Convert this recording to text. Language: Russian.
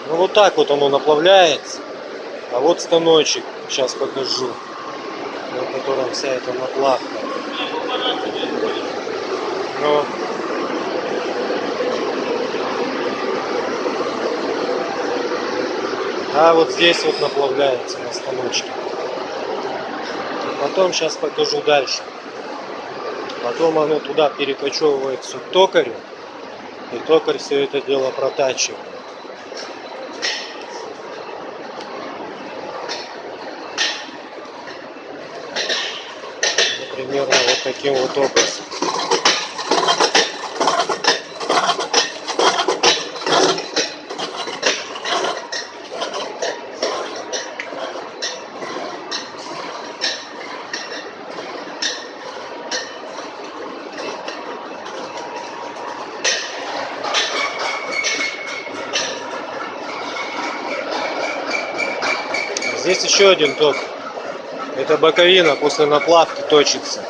Ну вот так вот оно наплавляется. А вот станочек, сейчас покажу, на котором вся эта наплавка. Ну, а вот здесь вот наплавляется на станочке. Потом сейчас покажу дальше. Потом оно туда перекочевывается к токарю. И токарь все это дело протачивает. Примерно вот таким вот образом. Здесь еще один ток. Это боковина после наплавки точится.